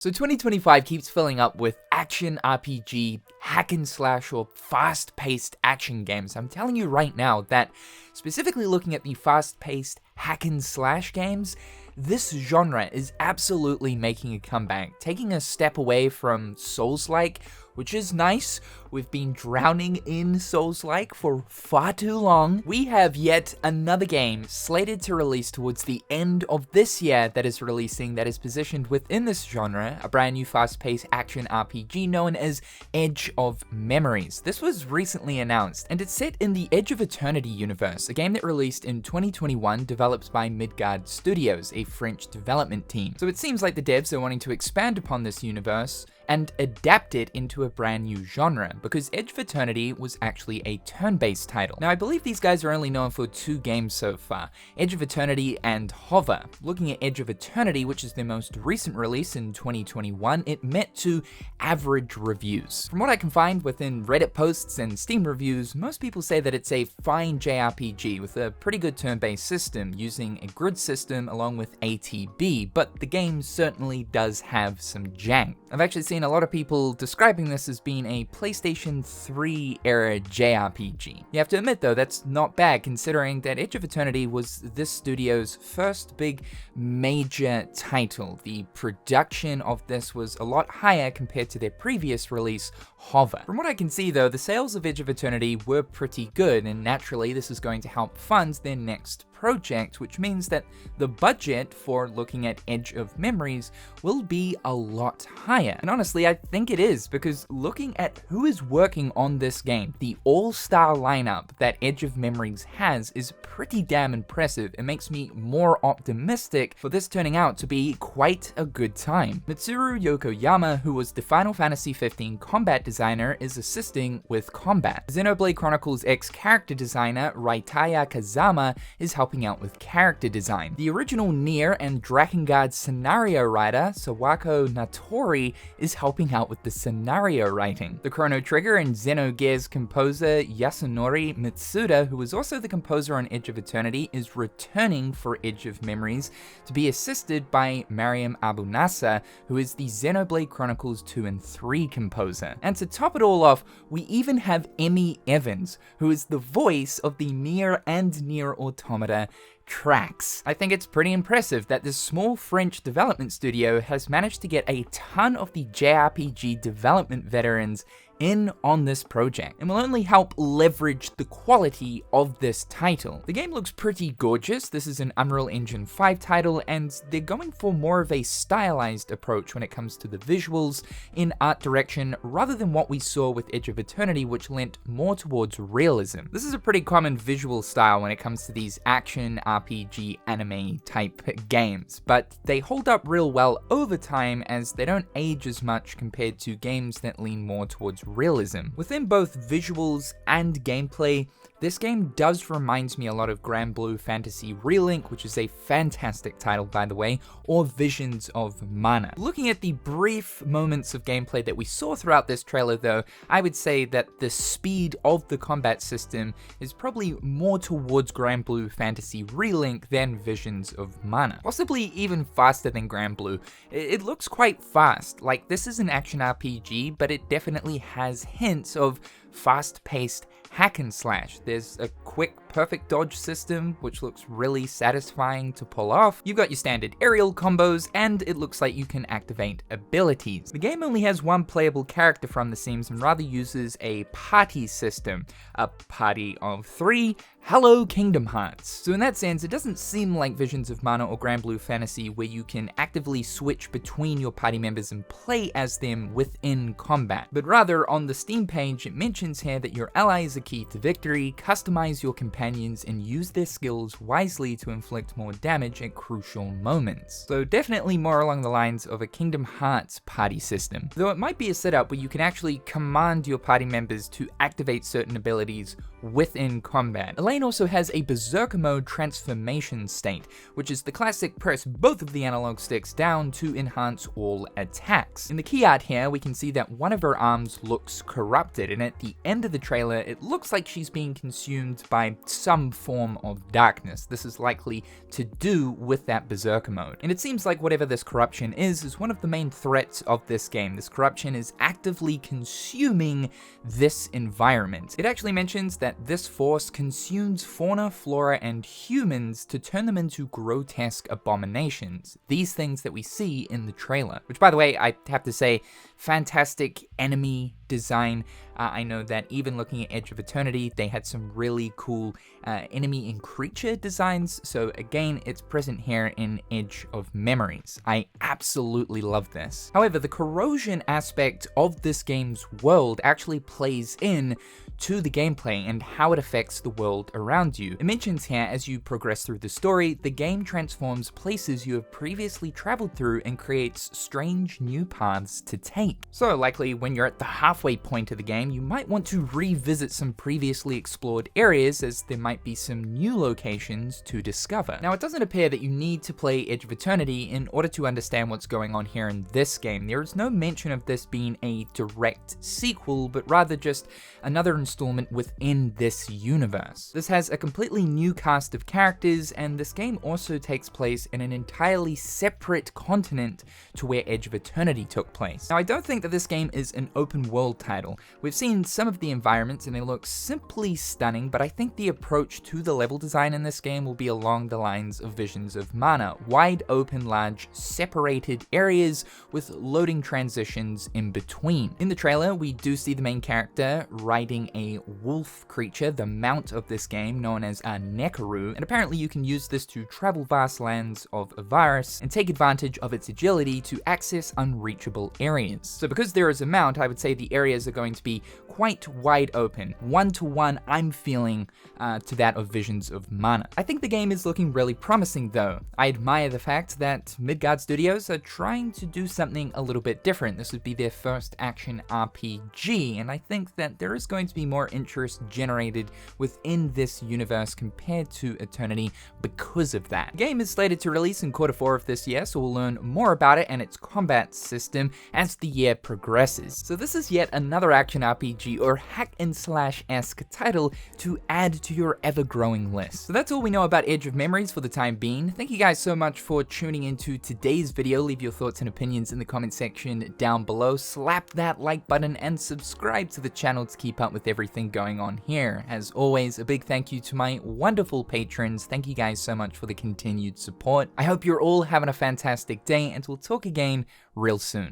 So 2025 keeps filling up with action RPG, hack and slash, or fast-paced action games. I'm telling you right now that, specifically looking at the fast-paced hack and slash games, this genre is absolutely making a comeback, taking a step away from Souls-like, which is nice. We've been drowning in Souls-like for far too long. We have yet another game slated to release towards the end of this year that is positioned within this genre, a brand new fast-paced action RPG known as Edge of Memories. This was recently announced, and it's set in the Edge of Eternity universe, a game that released in 2021, developed by Midgard Studios, a French development team. So it seems like the devs are wanting to expand upon this universe and adapt it into a brand new genre, because Edge of Eternity was actually a turn-based title. Now, I believe these guys are only known for 2 games so far, Edge of Eternity and Hover. Looking at Edge of Eternity, which is their most recent release in 2021, it met to average reviews. From what I can find within Reddit posts and Steam reviews, most people say that it's a fine JRPG with a pretty good turn-based system, using a grid system along with ATB, but the game certainly does have some jank. I've actually seen a lot of people describing this as being a PlayStation 3 era JRPG. You have to admit though, that's not bad considering that Edge of Eternity was this studio's first big major title. The production of this was a lot higher compared to their previous release, Hover. From what I can see though, the sales of Edge of Eternity were pretty good, and naturally this is going to help fund their next project, which means that the budget for looking at Edge of Memories will be a lot higher. And honestly, I think it is, because looking at who is working on this game, the all-star lineup that Edge of Memories has is pretty damn impressive. It makes me more optimistic for this turning out to be quite a good time. Mitsuru Yokoyama, who was the Final Fantasy XV combat designer, is assisting with combat. Xenoblade Chronicles X character designer Raitaya Kazama is helping out with character design. The original Nier and Drakengard scenario writer, Sawako Natori, is helping out with the scenario writing. The Chrono Trigger and Xenogears composer Yasunori Mitsuda, who was also the composer on Edge of Eternity, is returning for Edge of Memories to be assisted by Mariam Abunasa, who is the Xenoblade Chronicles 2 and 3 composer. And to top it all off, we even have Emmy Evans, who is the voice of the Nier and Nier Automata tracks. I think it's pretty impressive that this small French development studio has managed to get a ton of the JRPG development veterans in on this project, and will only help leverage the quality of this title. The game looks pretty gorgeous. This is an Unreal Engine 5 title, and they're going for more of a stylized approach when it comes to the visuals in art direction, rather than what we saw with Edge of Eternity, which lent more towards realism. This is a pretty common visual style when it comes to these action RPG anime type games, but they hold up real well over time as they don't age as much compared to games that lean more towards realism. Within both visuals and gameplay, this game does remind me a lot of Grand Blue Fantasy Relink, which is a fantastic title by the way, or Visions of Mana. Looking at the brief moments of gameplay that we saw throughout this trailer though, I would say that the speed of the combat system is probably more towards Grand Blue Fantasy Relink than Visions of Mana. Possibly even faster than Grand Blue. It looks quite fast. Like, this is an action RPG, but it definitely has hints of fast-paced hack and slash. There's a quick perfect dodge system, which looks really satisfying to pull off. You've got your standard aerial combos, and it looks like you can activate abilities. The game only has one playable character from the seams and rather uses a party system. A party of 3. Hello Kingdom Hearts. So in that sense, it doesn't seem like Visions of Mana or Grand Blue Fantasy, where you can actively switch between your party members and play as them within combat, but rather on the Steam page it mentions here that your ally is a key to victory, customize your companions, and use their skills wisely to inflict more damage at crucial moments. So definitely more along the lines of a Kingdom Hearts party system, though it might be a setup where you can actually command your party members to activate certain abilities within combat. Elaine also has a Berserker mode transformation state, which is the classic press both of the analog sticks down to enhance all attacks. In the key art here, we can see that one of her arms looks corrupted, and at the the end of the trailer, it looks like she's being consumed by some form of darkness. This is likely to do with that Berserker mode. And it seems like whatever this corruption is one of the main threats of this game. This corruption is actively consuming this environment. It actually mentions that this force consumes fauna, flora, and humans to turn them into grotesque abominations. These things that we see in the trailer. Which, by the way, I have to say, fantastic enemy design. I know that even looking at Edge of Eternity, they had some really cool enemy and creature designs. So again, it's present here in Edge of Memories. I absolutely love this. However, the corrosion aspect of this game's world actually plays in to the gameplay and how it affects the world around you. It mentions here, as you progress through the story, the game transforms places you have previously traveled through and creates strange new paths to take. So likely when you're at the halfway point of the game, you might want to revisit some previously explored areas, as there might be some new locations to discover. Now, it doesn't appear that you need to play Edge of Eternity in order to understand what's going on here in this game. There is no mention of this being a direct sequel, but rather just another installment within this universe. This has a completely new cast of characters, and this game also takes place in an entirely separate continent to where Edge of Eternity took place. Now, I don't think that this game is an open world title. We've seen some of the environments and they look simply stunning, but I think the approach to the level design in this game will be along the lines of Visions of Mana. Wide open, large, separated areas with loading transitions in between. In the trailer, we do see the main character riding a wolf creature, the mount of this game, known as a Nekaru, and apparently you can use this to travel vast lands of Avaris and take advantage of its agility to access unreachable areas. So because there is a mount, I would say the areas are going to be quite wide open. One-to-one, I'm feeling to that of Visions of Mana. I think the game is looking really promising though. I admire the fact that Midgard Studios are trying to do something a little bit different. This would be their first action RPG, and I think that there is going to be more interest generated within this universe compared to Eternity because of that. The game is slated to release in Q4 of this year, so we'll learn more about it and its combat system as the year progresses. So this is yet another action RPG or hack and slash-esque title to add to your ever-growing list. So that's all we know about Edge of Memories for the time being. Thank you guys so much for tuning into today's video. Leave your thoughts and opinions in the comment section down below. Slap that like button and subscribe to the channel to keep up with everything going on here. As always, a big thank you to my wonderful patrons. Thank you guys so much for the continued support. I hope you're all having a fantastic day, and we'll talk again real soon.